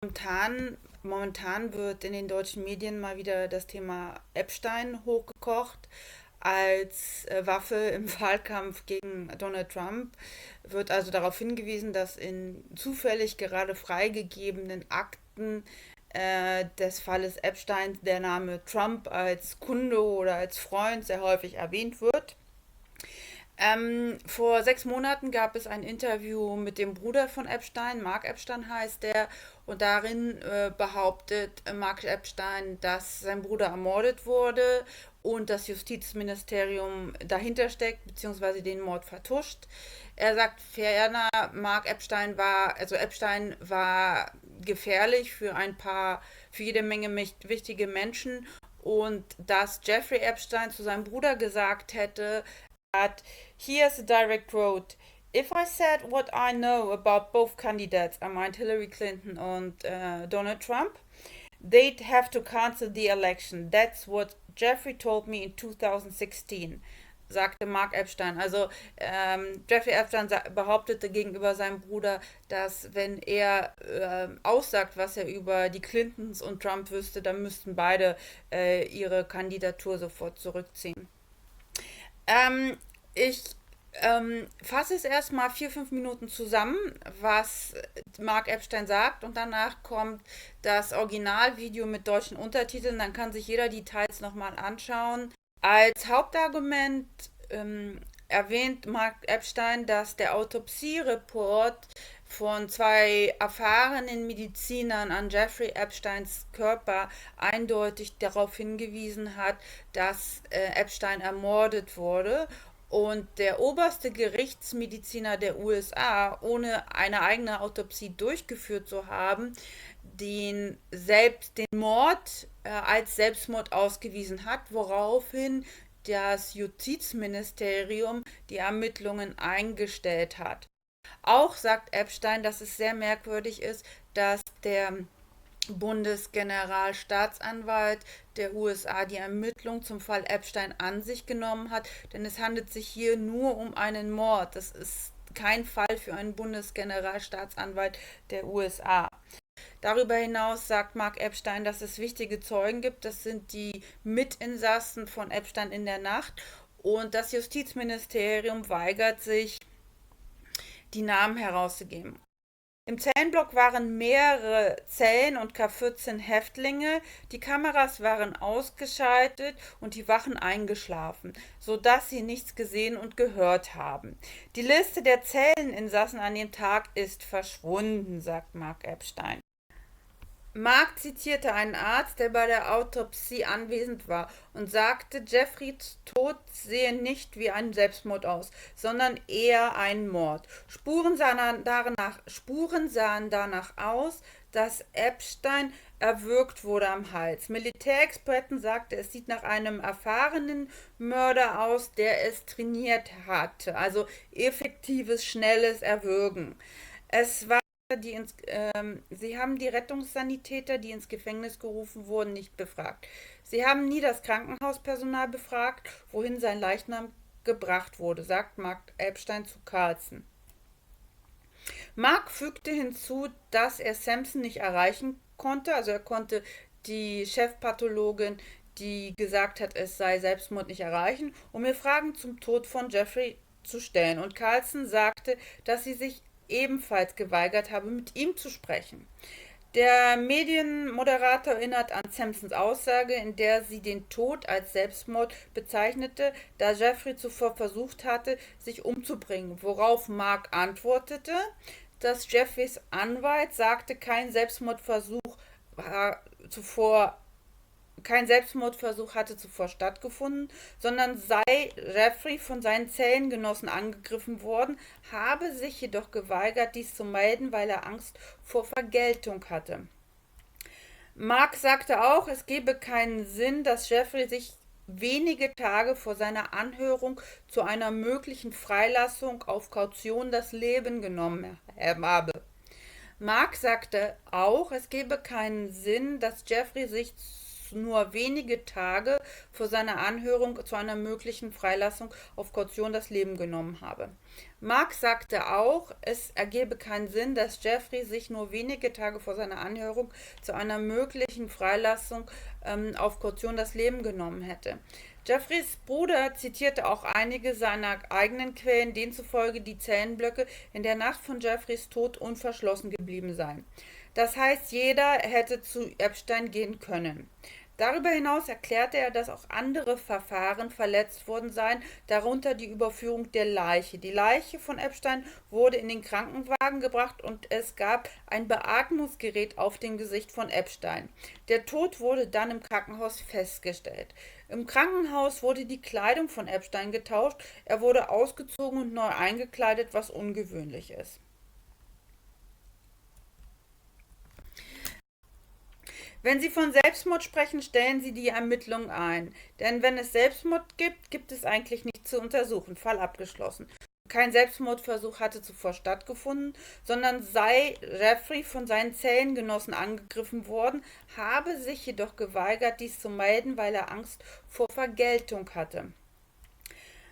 Momentan wird in den deutschen Medien mal wieder das Thema Epstein hochgekocht. Als Waffe im Wahlkampf gegen Donald Trump wird also darauf hingewiesen, dass in zufällig gerade freigegebenen Akten des Falles Epstein der Name Trump als Kunde oder als Freund sehr häufig erwähnt wird. Vor 6 Monaten gab es ein Interview mit dem Bruder von Epstein, Mark Epstein heißt der, und darin behauptet Mark Epstein, dass sein Bruder ermordet wurde und das Justizministerium dahinter steckt, beziehungsweise den Mord vertuscht. Er sagt ferner, Epstein war gefährlich für jede Menge wichtige Menschen und dass Jeffrey Epstein zu seinem Bruder gesagt hätte, that here's a direct quote. If I said what I know about both candidates, I meant Hillary Clinton und Donald Trump, they'd have to cancel the election. That's what Jeffrey told me in 2016, sagte Mark Epstein. Also Jeffrey Epstein behauptete gegenüber seinem Bruder, dass wenn er aussagt, was er über die Clintons und Trump wüsste, dann müssten beide ihre Kandidatur sofort zurückziehen. Ich fasse es erstmal 4, 5 Minuten zusammen, was Mark Epstein sagt, und danach kommt das Originalvideo mit deutschen Untertiteln. Dann kann sich jeder die Details nochmal anschauen. Als Hauptargument erwähnt Mark Epstein, dass der Autopsiereport von 2 erfahrenen Medizinern an Jeffrey Epsteins Körper eindeutig darauf hingewiesen hat, dass Epstein ermordet wurde. Und der oberste Gerichtsmediziner der USA, ohne eine eigene Autopsie durchgeführt zu haben, den Mord als Selbstmord ausgewiesen hat, woraufhin das Justizministerium die Ermittlungen eingestellt hat. Auch sagt Epstein, dass es sehr merkwürdig ist, dass der Bundesgeneralstaatsanwalt der USA die Ermittlung zum Fall Epstein an sich genommen hat, denn es handelt sich hier nur um einen Mord. Das ist kein Fall für einen Bundesgeneralstaatsanwalt der USA. Darüber hinaus sagt Mark Epstein, dass es wichtige Zeugen gibt. Das sind die Mitinsassen von Epstein in der Nacht. Und das Justizministerium weigert sich, die Namen herauszugeben. Im Zellenblock waren mehrere Zellen und K14 Häftlinge. Die Kameras waren ausgeschaltet und die Wachen eingeschlafen, sodass sie nichts gesehen und gehört haben. Die Liste der Zelleninsassen an dem Tag ist verschwunden, sagt Mark Epstein. Mark zitierte einen Arzt, der bei der Autopsie anwesend war und sagte, Jeffreys Tod sehe nicht wie ein Selbstmord aus, sondern eher ein Mord. Spuren sahen danach aus, dass Epstein erwürgt wurde am Hals. Militärexperten sagten, es sieht nach einem erfahrenen Mörder aus, der es trainiert hatte. Also effektives, schnelles Erwürgen. Sie haben die Rettungssanitäter, die ins Gefängnis gerufen wurden, nicht befragt. Sie haben nie das Krankenhauspersonal befragt, wohin sein Leichnam gebracht wurde, sagt Mark Epstein zu Carlson. Mark fügte hinzu, dass er Sampson nicht erreichen konnte, also er konnte die Chefpathologin, die gesagt hat, es sei Selbstmord, nicht erreichen, um ihr Fragen zum Tod von Jeffrey zu stellen. Und Carlson sagte, dass sie sich ebenfalls geweigert habe, mit ihm zu sprechen. Der Medienmoderator erinnert an Sampsons Aussage, in der sie den Tod als Selbstmord bezeichnete, da Jeffrey zuvor versucht hatte, sich umzubringen, worauf Mark antwortete, dass Jeffreys Anwalt sagte, kein Selbstmordversuch hatte zuvor stattgefunden, sondern sei Jeffrey von seinen Zellengenossen angegriffen worden, habe sich jedoch geweigert, dies zu melden, weil er Angst vor Vergeltung hatte. Mark sagte auch, es gebe keinen Sinn, dass Jeffrey sich wenige Tage vor seiner Anhörung zu einer möglichen Freilassung auf Kaution das Leben genommen habe. Mark sagte auch, es gebe keinen Sinn, dass Jeffrey sich nur wenige Tage vor seiner Anhörung zu einer möglichen Freilassung auf Kaution das Leben genommen habe. Mark sagte auch, es ergebe keinen Sinn, dass Jeffrey sich nur wenige Tage vor seiner Anhörung zu einer möglichen Freilassung auf Kaution das Leben genommen hätte. Jeffreys Bruder zitierte auch einige seiner eigenen Quellen, denen zufolge die Zellenblöcke in der Nacht von Jeffreys Tod unverschlossen geblieben seien. Das heißt, jeder hätte zu Epstein gehen können. Darüber hinaus erklärte er, dass auch andere Verfahren verletzt worden seien, darunter die Überführung der Leiche. Die Leiche von Epstein wurde in den Krankenwagen gebracht und es gab ein Beatmungsgerät auf dem Gesicht von Epstein. Der Tod wurde dann im Krankenhaus festgestellt. Im Krankenhaus wurde die Kleidung von Epstein getauscht, er wurde ausgezogen und neu eingekleidet, was ungewöhnlich ist. Wenn Sie von Selbstmord sprechen, stellen Sie die Ermittlungen ein. Denn wenn es Selbstmord gibt, gibt es eigentlich nichts zu untersuchen. Fall abgeschlossen. Kein Selbstmordversuch hatte zuvor stattgefunden, sondern sei Jeffrey von seinen Zellengenossen angegriffen worden, habe sich jedoch geweigert, dies zu melden, weil er Angst vor Vergeltung hatte.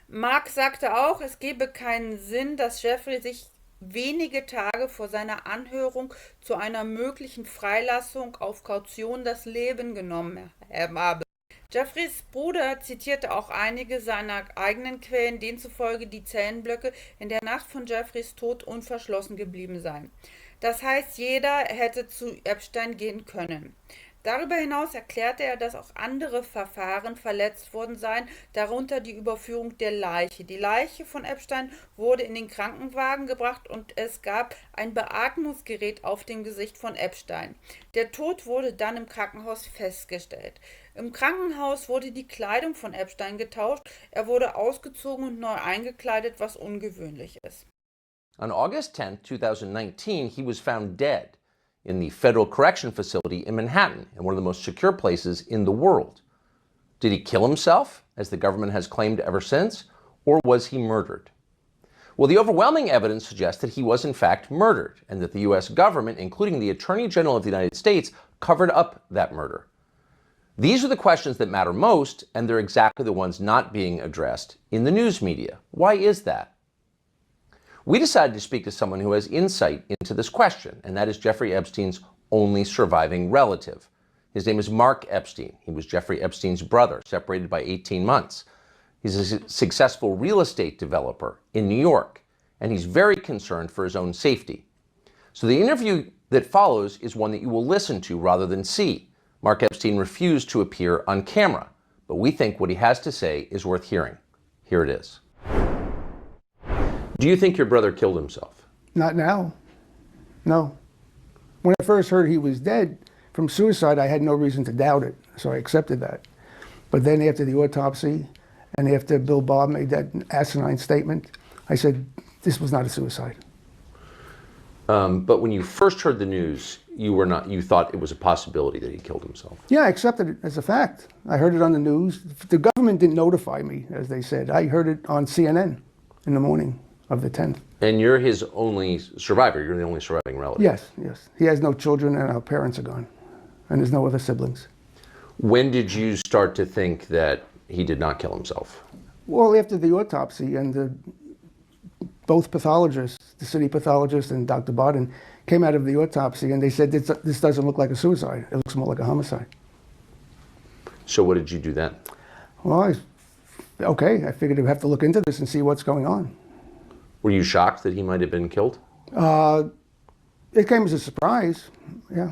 Mark sagte auch, es gebe keinen Sinn, dass Jeffrey sich wenige Tage vor seiner Anhörung zu einer möglichen Freilassung auf Kaution das Leben genommen habe. Jeffreys Bruder zitierte auch einige seiner eigenen Quellen, denen zufolge die Zellenblöcke in der Nacht von Jeffreys Tod unverschlossen geblieben seien. Das heißt, jeder hätte zu Epstein gehen können. Darüber hinaus erklärte er, dass auch andere Verfahren verletzt worden seien, darunter die Überführung der Leiche. Die Leiche von Epstein wurde in den Krankenwagen gebracht und es gab ein Beatmungsgerät auf dem Gesicht von Epstein. Der Tod wurde dann im Krankenhaus festgestellt. Im Krankenhaus wurde die Kleidung von Epstein getauscht, er wurde ausgezogen und neu eingekleidet, was ungewöhnlich ist. On August 10, 2019, he was found dead in the Federal Correction Facility in Manhattan, in one of the most secure places in the world. Did he kill himself, as the government has claimed ever since, or was he murdered? Well, the overwhelming evidence suggests that he was in fact murdered, and that the US government, including the Attorney General of the United States, covered up that murder. These are the questions that matter most, and they're exactly the ones not being addressed in the news media. Why is that? We decided to speak to someone who has insight into this question, and that is Jeffrey Epstein's only surviving relative. His name is Mark Epstein. He was Jeffrey Epstein's brother, separated by 18 months. He's a successful real estate developer in New York, and he's very concerned for his own safety. So the interview that follows is one that you will listen to rather than see. Mark Epstein refused to appear on camera, but we think what he has to say is worth hearing. Here it is. Do you think your brother killed himself? Not now. No. When I first heard he was dead from suicide, I had no reason to doubt it, so I accepted that. But then after the autopsy and after Bill Bob made that asinine statement, I said, this was not a suicide. But when you first heard the news, you thought it was a possibility that he killed himself. Yeah, I accepted it as a fact. I heard it on the news. The government didn't notify me, as they said. I heard it on CNN in the morning of the 10th. And you're his only survivor. You're the only surviving relative. Yes, yes. He has no children and our parents are gone. And there's no other siblings. When did you start to think that he did not kill himself? Well, after the autopsy and both pathologists, the city pathologist and Dr. Bodden, came out of the autopsy and they said, this doesn't look like a suicide. It looks more like a homicide. So what did you do then? Well, I figured I'd have to look into this and see what's going on. Were you shocked that he might have been killed? It came as a surprise, yeah.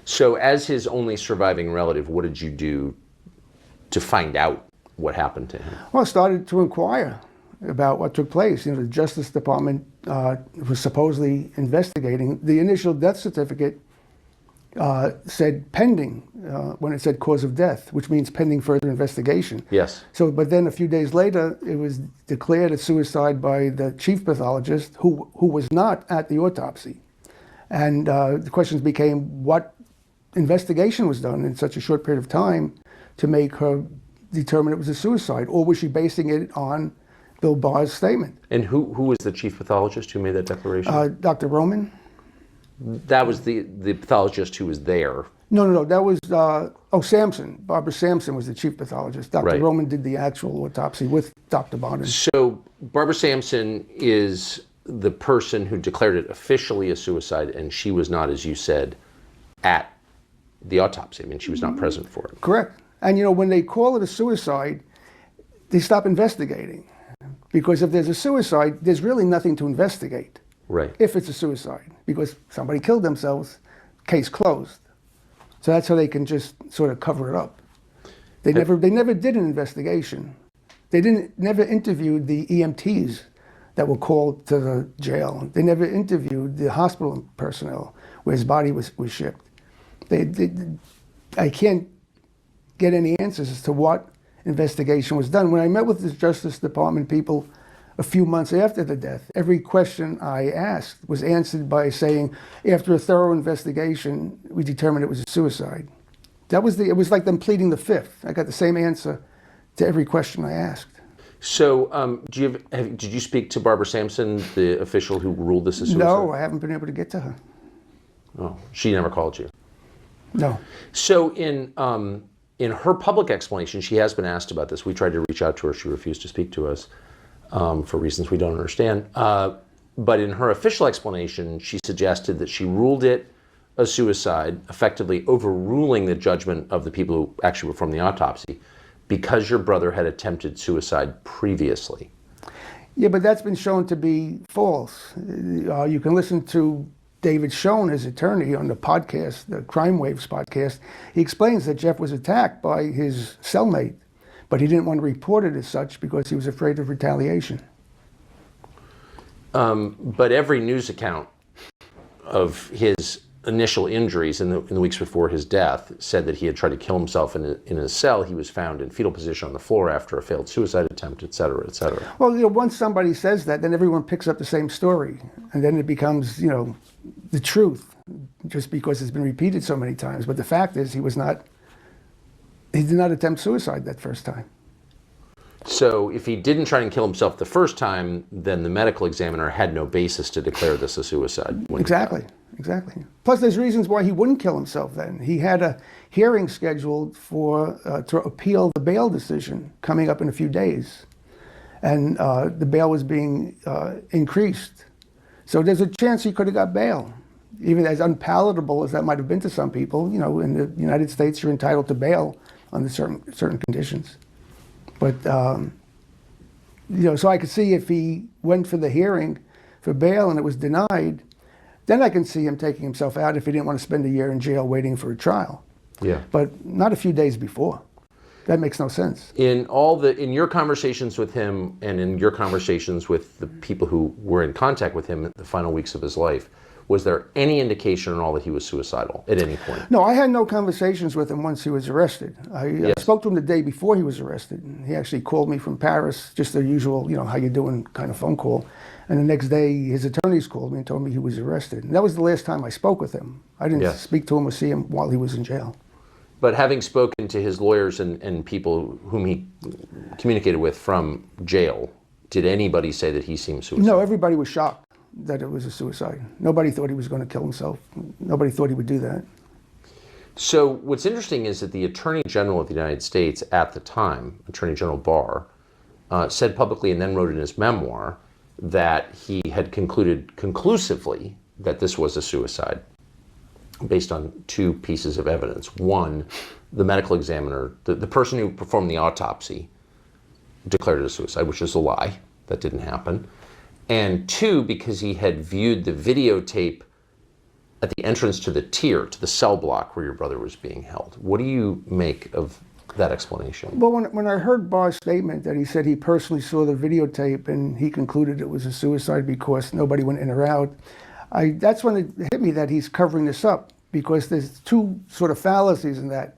So as his only surviving relative, what did you do to find out what happened to him? Well, I started to inquire about what took place. You know, the Justice Department was supposedly investigating. The initial death certificate said pending when it said cause of death, which means pending further investigation. Yes. So, but then a few days later, it was declared a suicide by the chief pathologist who was not at the autopsy. And the questions became what investigation was done in such a short period of time to make her determine it was a suicide, or was she basing it on Bill Barr's statement? And who was the chief pathologist who made that declaration? Dr. Roman. That was the pathologist who was there No. That was Sampson. Barbara Sampson was the chief pathologist. Dr. Right. Roman did the actual autopsy with Dr. Bonin. So Barbara Sampson is the person who declared it officially a suicide, and she was not, as you said, at the autopsy. I mean, she was not present for it. Correct. And when they call it a suicide, they stop investigating. Because if there's a suicide, there's really nothing to investigate. Right. If it's a suicide, because somebody killed themselves, case closed. So that's how they can just sort of cover it up. They never did an investigation. They never interviewed the EMTs that were called to the jail. They never interviewed the hospital personnel where his body was shipped. I can't get any answers as to what investigation was done. When I met with the Justice Department people a few months after the death, every question I asked was answered by saying, after a thorough investigation, we determined it was a suicide. It was like them pleading the fifth. I got the same answer to every question I asked. So, did you speak to Barbara Sampson, the official who ruled this a suicide? No, I haven't been able to get to her. Oh, she never called you? No. So in her public explanation, she has been asked about this. We tried to reach out to her. She refused to speak to us for reasons we don't understand. But in her official explanation, she suggested that she ruled it a suicide, effectively overruling the judgment of the people who actually performed the autopsy, because your brother had attempted suicide previously. Yeah, but that's been shown to be false. You can listen to David Schoen, his attorney, on the podcast, the Crime Waves podcast. He explains that Jeff was attacked by his cellmate, but he didn't want to report it as such because he was afraid of retaliation. But every news account of his initial injuries in the weeks before his death said that he had tried to kill himself in his cell. He was found in fetal position on the floor after a failed suicide attempt, et cetera, et cetera. Well, once somebody says that, then everyone picks up the same story, and then it becomes, the truth, just because it's been repeated so many times. But the fact is, he did not attempt suicide that first time. So if he didn't try and kill himself the first time, then the medical examiner had no basis to declare this a suicide. Exactly. Plus, there's reasons why he wouldn't kill himself then. He had a hearing scheduled to appeal the bail decision coming up in a few days. And the bail was being increased. So there's a chance he could have got bail. Even as unpalatable as that might have been to some people, in the United States, you're entitled to bail under certain conditions. But, so I could see if he went for the hearing for bail and it was denied, then I can see him taking himself out if he didn't want to spend a year in jail waiting for a trial. Yeah. But not a few days before. That makes no sense. In your conversations with him and in your conversations with the people who were in contact with him in the final weeks of his life, was there any indication at all that he was suicidal at any point? No, I had no conversations with him once he was arrested. I spoke to him the day before he was arrested. He actually called me from Paris, just the usual, how you doing kind of phone call. And the next day, his attorneys called me and told me he was arrested. And that was the last time I spoke with him. I didn't speak to him or see him while he was in jail. But having spoken to his lawyers and people whom he communicated with from jail, did anybody say that he seemed suicidal? No, everybody was shocked that it was a suicide. Nobody thought he was going to kill himself. Nobody thought he would do that. So what's interesting is that the Attorney General of the United States at the time, Attorney General Barr, said publicly and then wrote in his memoir that he had concluded conclusively that this was a suicide based on two pieces of evidence. One, the medical examiner, the person who performed the autopsy, declared it a suicide, which is a lie. That didn't happen. And two, because he had viewed the videotape at the entrance to the tier, to the cell block where your brother was being held. What do you make of that explanation? Well, when I heard Barr's statement that he said he personally saw the videotape and he concluded it was a suicide because nobody went in or out, that's when it hit me that he's covering this up, because there's two sort of fallacies in that.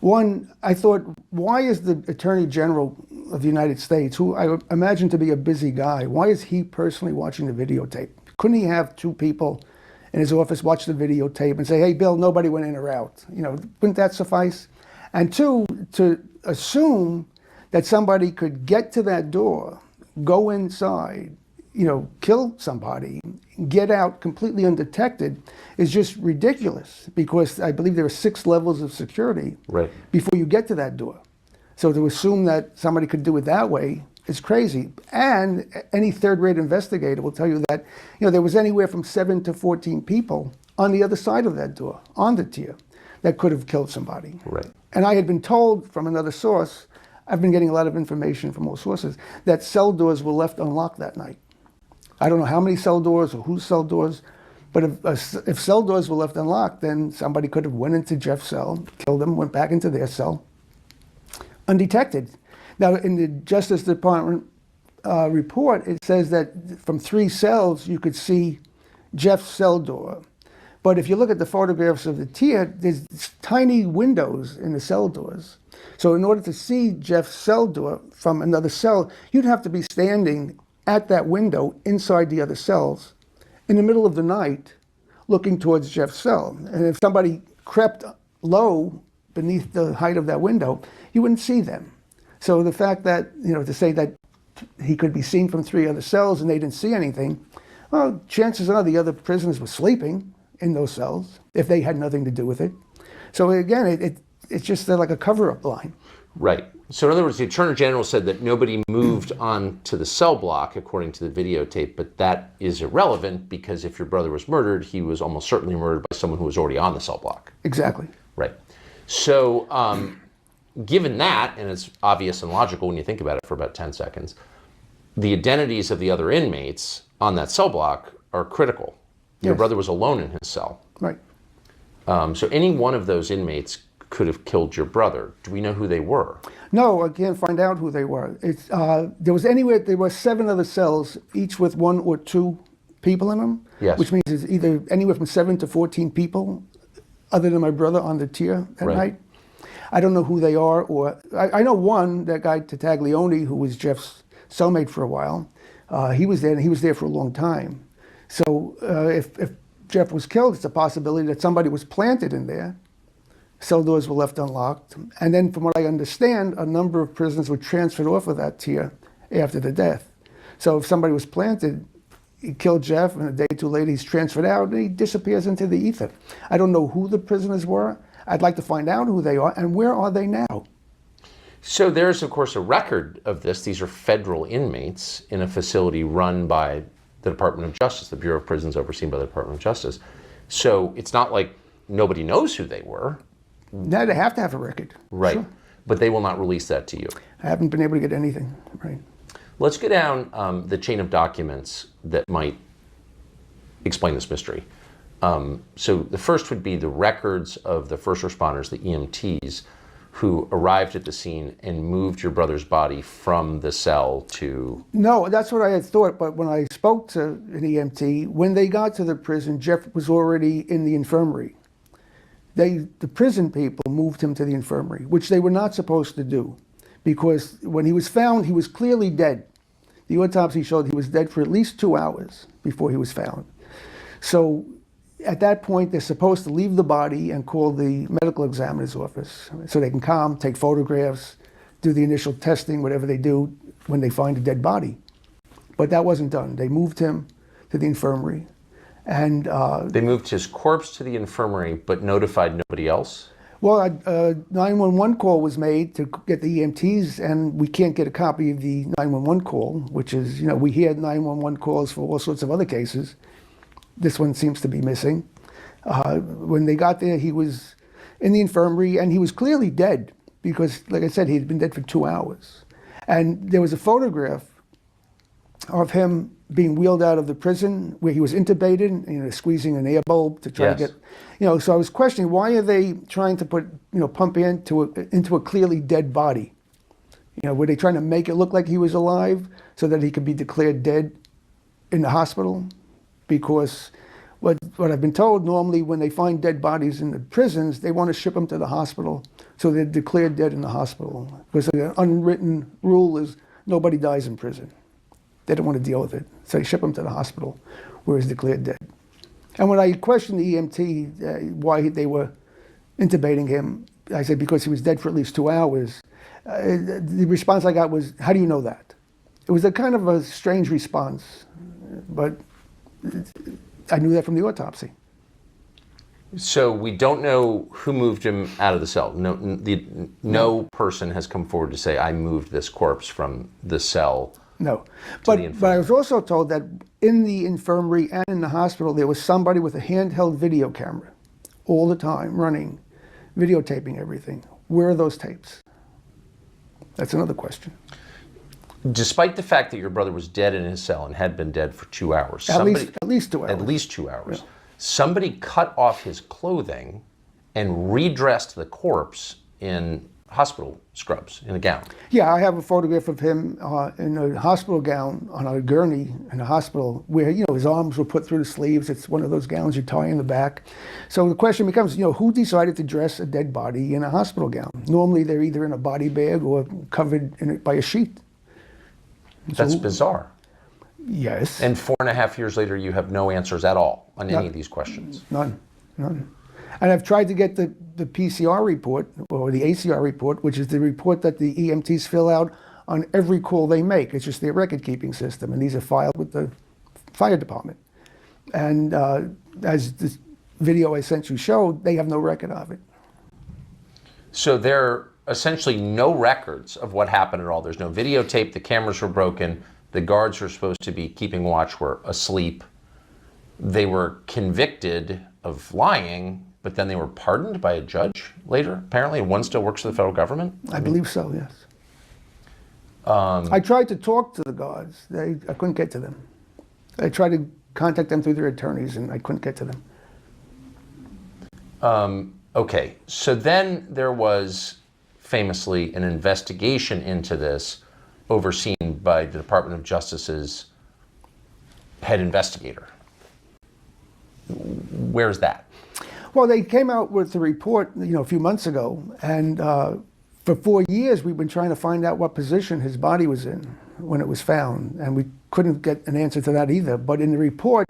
One, I thought, why is the Attorney General of the United States, who I imagine to be a busy guy, why is he personally watching the videotape? Couldn't he have two people in his office watch the videotape and say, hey, Bill, nobody went in or out? Wouldn't that suffice? And two, to assume that somebody could get to that door, go inside, kill somebody, get out completely undetected is just ridiculous, because I believe there are 6 levels of security Right. before you get to that door. So to assume that somebody could do it that way is crazy. And any third-rate investigator will tell you that there was anywhere from 7 to 14 people on the other side of that door, on the tier, that could have killed somebody. Right. And I had been told from another source, I've been getting a lot of information from all sources, that cell doors were left unlocked that night. I don't know how many cell doors or whose cell doors, but if cell doors were left unlocked, then somebody could have went into Jeff's cell, killed him, went back into their cell, undetected. Now, in the Justice Department report, it says that from 3 cells, you could see Jeff's cell door. But if you look at the photographs of the tier, there's tiny windows in the cell doors. So in order to see Jeff's cell door from another cell, you'd have to be standing at that window inside the other cells in the middle of the night looking towards Jeff's cell. And if somebody crept low beneath the height of that window, you wouldn't see them. So the fact that, to say that he could be seen from 3 other cells and they didn't see anything, well, chances are the other prisoners were sleeping in those cells if they had nothing to do with it. So again, it's just like a cover-up line. Right. So in other words, the Attorney General said that nobody moved on to the cell block, according to the videotape, but that is irrelevant, because if your brother was murdered, he was almost certainly murdered by someone who was already on the cell block. Exactly. Right. So given that, and it's obvious and logical when you think about it for about 10 seconds, the identities of the other inmates on that cell block are critical. Your Yes. brother was alone in his cell. Right. So any one of those inmates could have killed your brother. Do we know who they were? No, I can't find out who they were. There were 7 other cells, each with 1 or 2 people in them. Yes. Which means it's either anywhere from 7 to 14 people, other than my brother, on the tier that Right. night. I don't know who they are, or I know one, that guy Tattaglione, who was Jeff's cellmate for a while. He was there, and he was there for a long time. So if Jeff was killed, it's a possibility that somebody was planted in there. Cell doors were left unlocked. And then from what I understand, a number of prisoners were transferred off of that tier after the death. So if somebody was planted, he killed Jeff, and a day or 2 later he's transferred out and he disappears into the ether. I don't know who the prisoners were. I'd like to find out who they are, and where are they now? So there's, of course, a record of this. These are federal inmates in a facility run by the Department of Justice, the Bureau of Prisons overseen by the Department of Justice. So it's not like nobody knows who they were. Now they have to have a record. Right. Sure. But they will not release that to you. I haven't been able to get anything. Right. Let's go down the chain of documents that might explain this mystery. So the first would be the records of the first responders, the EMTs, who arrived at the scene and moved your brother's body from the cell to... No, that's what I had thought, but when I spoke to an EMT, when they got to the prison, Jeff was already in the infirmary. The prison people moved him to the infirmary, which they were not supposed to do, because when he was found, he was clearly dead. The autopsy showed he was dead for at least 2 hours before he was found. So at that point, they're supposed to leave the body and call the medical examiner's office so they can come, take photographs, do the initial testing, whatever they do when they find a dead body. But that wasn't done. They moved him to the infirmary. And They moved his corpse to the infirmary, but notified nobody else? well, a 911 call was made to get the EMTs, and we can't get a copy of the 911 call, which is, we hear 911 calls for all sorts of other cases. This one seems to be missing. When they got there, he was in the infirmary, and he was clearly dead because, like I said, he had been dead for 2 hours. And there was a photograph of him being wheeled out of the prison where he was intubated, squeezing an air bulb to try to get, so I was questioning, why are they trying to put, pump into a clearly dead body? Were they trying to make it look like he was alive so that he could be declared dead in the hospital? Because what I've been told, normally when they find dead bodies in the prisons, they want to ship them to the hospital so they're declared dead in the hospital. Because the unwritten rule is nobody dies in prison. They don't want to deal with it. So they ship him to the hospital where he's declared dead. And when I questioned the EMT why they were intubating him, I said because he was dead for at least 2 hours. The response I got was, how do you know that? It was a kind of a strange response, but I knew that from the autopsy. So we don't know who moved him out of the cell. No person has come forward to say, I moved this corpse from the cell. No, but I was also told that in the infirmary and in the hospital, there was somebody with a handheld video camera all the time running, videotaping everything. Where are those tapes? That's another question. Despite the fact that your brother was dead in his cell and had been dead for 2 hours. At least 2 hours. At least 2 hours. Yeah. Somebody cut off his clothing and redressed the corpse in hospital scrubs, in a gown. Yeah, I have a photograph of him in a hospital gown on a gurney in a hospital where, his arms were put through the sleeves. It's one of those gowns you tie in the back. So the question becomes, who decided to dress a dead body in a hospital gown? Normally they're either in a body bag or covered in it by a sheet. That's bizarre. Yes. And 4.5 years later, you have no answers at all on any of these questions. None. And I've tried to get the PCR report, or the ACR report, which is the report that the EMTs fill out on every call they make. It's just their record-keeping system, and these are filed with the fire department. And as this video I sent you showed, they have no record of it. So there are essentially no records of what happened at all. There's no videotape, the cameras were broken, the guards who are supposed to be keeping watch were asleep. They were convicted of lying, but then they were pardoned by a judge later, apparently, and one still works for the federal government? I believe so, yes. I tried to talk to the guards. I couldn't get to them. I tried to contact them through their attorneys, and I couldn't get to them. Okay, so then there was famously an investigation into this overseen by the Department of Justice's head investigator. Where's that? Well, they came out with a report, a few months ago, and for 4 years we've been trying to find out what position his body was in when it was found, and we couldn't get an answer to that either. But in the report,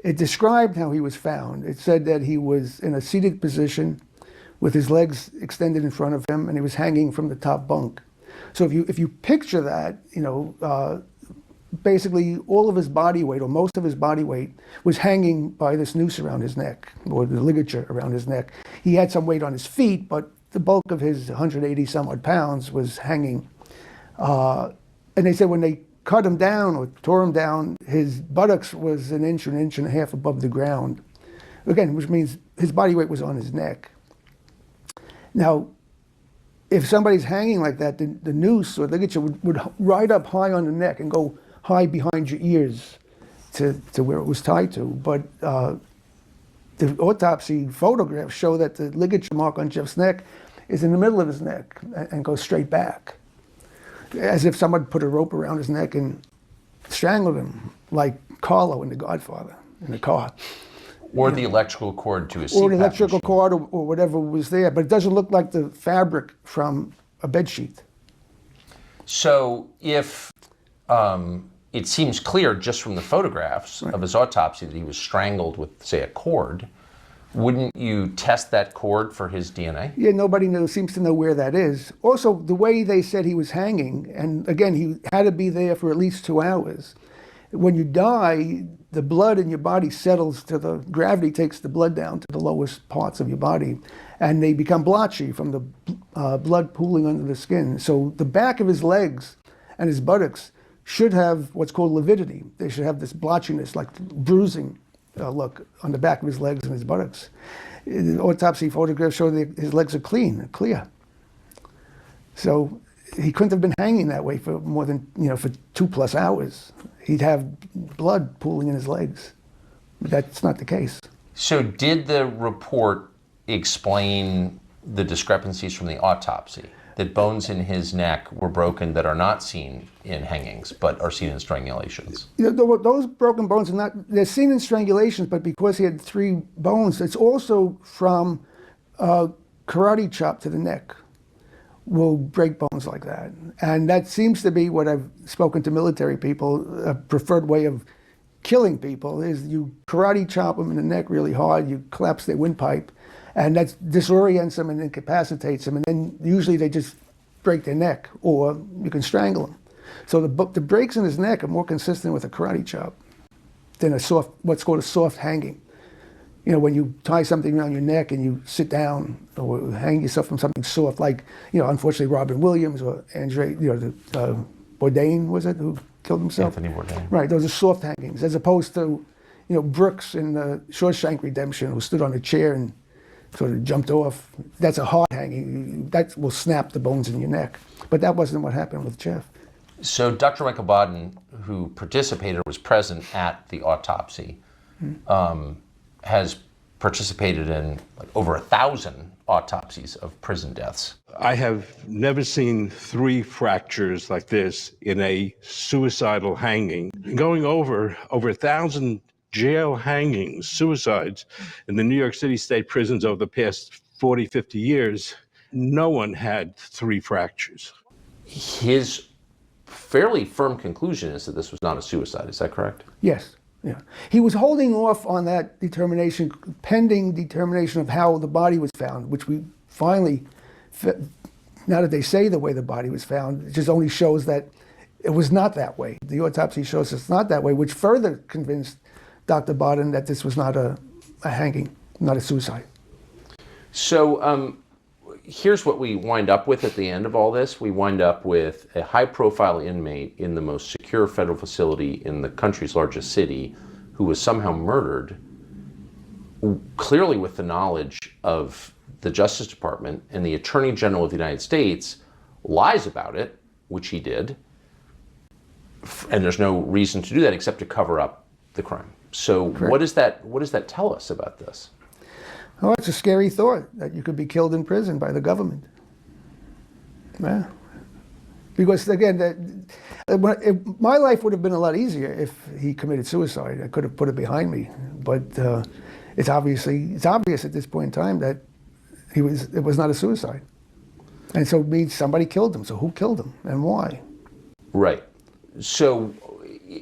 it described how he was found. It said that he was in a seated position with his legs extended in front of him, and he was hanging from the top bunk. So if you picture that, basically all of his body weight, or most of his body weight, was hanging by this noose around his neck, or the ligature around his neck. He had some weight on his feet, but the bulk of his 180 some odd pounds was hanging. And they said when they cut him down or tore him down, his buttocks was an inch and a half above the ground. Again, which means his body weight was on his neck. Now, if somebody's hanging like that, the noose or ligature would ride up high on the neck and go high behind your ears to where it was tied to. But the autopsy photographs show that the ligature mark on Jeff's neck is in the middle of his neck and goes straight back, as if someone put a rope around his neck and strangled him, like Carlo in The Godfather, in the car. Or the electrical cord to his CPAP or the electrical machine. cord, or whatever was there, but it doesn't look like the fabric from a bed sheet. So if it seems clear just from the photographs of his autopsy that he was strangled with, say, a cord, wouldn't you test that cord for his DNA? Yeah, nobody seems to know where that is. Also, the way they said he was hanging, and again, he had to be there for at least 2 hours. When you die, the blood in your body settles to gravity takes the blood down to the lowest parts of your body, and they become blotchy from the blood pooling under the skin. So the back of his legs and his buttocks should have what's called lividity. They should have this blotchiness, like bruising look on the back of his legs and his buttocks. The autopsy photographs show that his legs are clear. So he couldn't have been hanging that way for more than, for 2+ hours. He'd have blood pooling in his legs. That's not the case. So did the report explain the discrepancies from the autopsy? That bones in his neck were broken that are not seen in hangings, but are seen in strangulations? Those broken bones are not, they're seen in strangulations, but because he had 3 bones, it's also from karate chop to the neck will break bones like that. And that seems to be what I've spoken to military people, a preferred way of killing people is you karate chop them in the neck really hard, you collapse their windpipe, and that disorients them and incapacitates them, and then usually they just break their neck, or you can strangle them. So the breaks in his neck are more consistent with a karate chop than what's called a soft hanging. You know, when you tie something around your neck and you sit down or hang yourself from something soft, like, you know, unfortunately Robin Williams or Andre, you know, Bourdain, was it, who killed himself? Anthony Bourdain. Right, those are soft hangings, as opposed to, you know, Brooks in Shawshank Redemption, who stood on a chair and sort of jumped off. That's a hard hanging. That will snap the bones in your neck. But that wasn't what happened with Jeff. So Dr. Michael Baden, who participated or was present at the autopsy, has participated in like over 1,000 autopsies of prison deaths. I have never seen 3 fractures like this in a suicidal hanging. Going over 1,000 jail hangings, suicides in the New York City state prisons over the past 40, 50 years, no one had 3 fractures. His fairly firm conclusion is that this was not a suicide. Is that correct? Yes. Yeah. He was holding off on that determination, pending determination of how the body was found, which we finally, now that they say the way the body was found, it just only shows that it was not that way. The autopsy shows it's not that way, which further convinced Dr. Baden that this was not a hanging, not a suicide. So here's what we wind up with at the end of all this. We wind up with a high-profile inmate in the most secure federal facility in the country's largest city who was somehow murdered, clearly with the knowledge of the Justice Department, and the Attorney General of the United States lies about it, which he did, and there's no reason to do that except to cover up the crime. So what does that tell us about this? Oh, it's a scary thought that you could be killed in prison by the government. Yeah. Because again, my life would have been a lot easier if he committed suicide. I could have put it behind me. But it's obvious at this point in time that it was not a suicide. And so it means somebody killed him. So who killed him and why? Right. So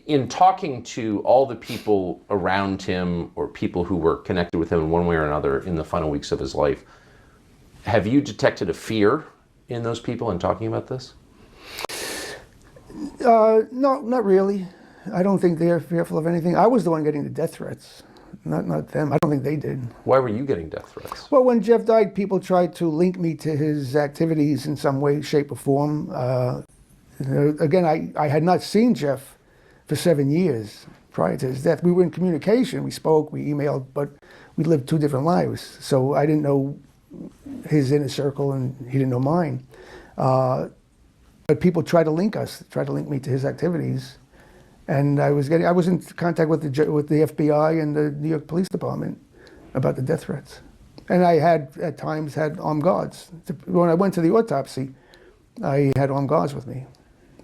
in talking to all the people around him or people who were connected with him in one way or another in the final weeks of his life, have you detected a fear in those people in talking about this? No, not really. I don't think they're fearful of anything. I was the one getting the death threats, not them. I don't think they did. Why were you getting death threats? Well, when Jeff died, people tried to link me to his activities in some way, shape, or form. Again, I had not seen Jeff for 7 years prior to his death. We were in communication. We spoke, we emailed, but we lived 2 different lives. So I didn't know his inner circle, and he didn't know mine. But people tried to link me to his activities, and I was in contact with the FBI and the New York Police Department about the death threats, and I had at times had armed guards. When I went to the autopsy, I had armed guards with me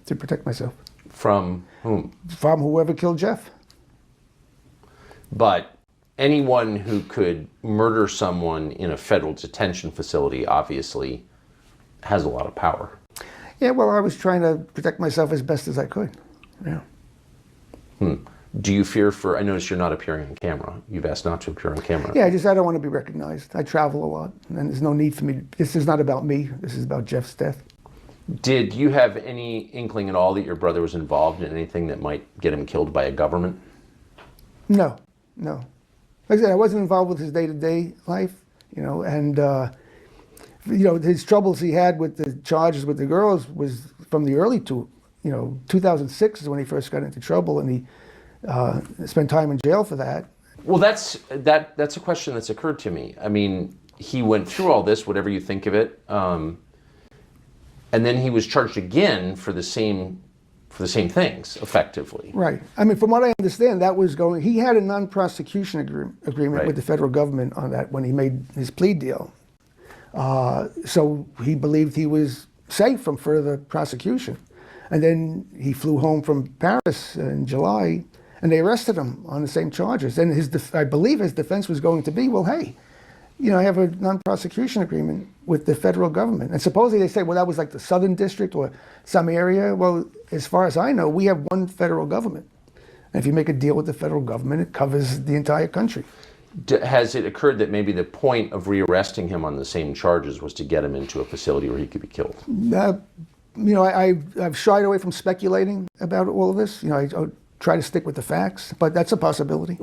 to protect myself. From whom? From whoever killed Jeff. But anyone who could murder someone in a federal detention facility obviously has a lot of power. Yeah, well, I was trying to protect myself as best as I could. Yeah. Do you fear I notice you're not appearing on camera. You've asked not to appear on camera. Yeah, I don't want to be recognized. I travel a lot, and there's no need for me. This is not about me. This is about Jeff's death. Did you have any inkling at all that your brother was involved in anything that might get him killed by a government? No. Like I said, I wasn't involved with his day-to-day life, and his troubles he had with the charges with the girls was from the early 2006 is when he first got into trouble, and he spent time in jail for that. Well, that's a question that's occurred to me. I mean, he went through all this, whatever you think of it, and then he was charged again for the same things, effectively. Right. I mean, from what I understand, he had a non-prosecution agreement Right. with the federal government on that when he made his plea deal. So he believed he was safe from further prosecution. And then he flew home from Paris in July, and they arrested him on the same charges. And I believe his defense was going to be, well, hey, I have a non-prosecution agreement with the federal government. And supposedly they say, well, that was like the Southern District or some area. Well, as far as I know, we have one federal government. And if you make a deal with the federal government, it covers the entire country. Has it occurred that maybe the point of rearresting him on the same charges was to get him into a facility where he could be killed? I've shied away from speculating about all of this. I try to stick with the facts, but that's a possibility.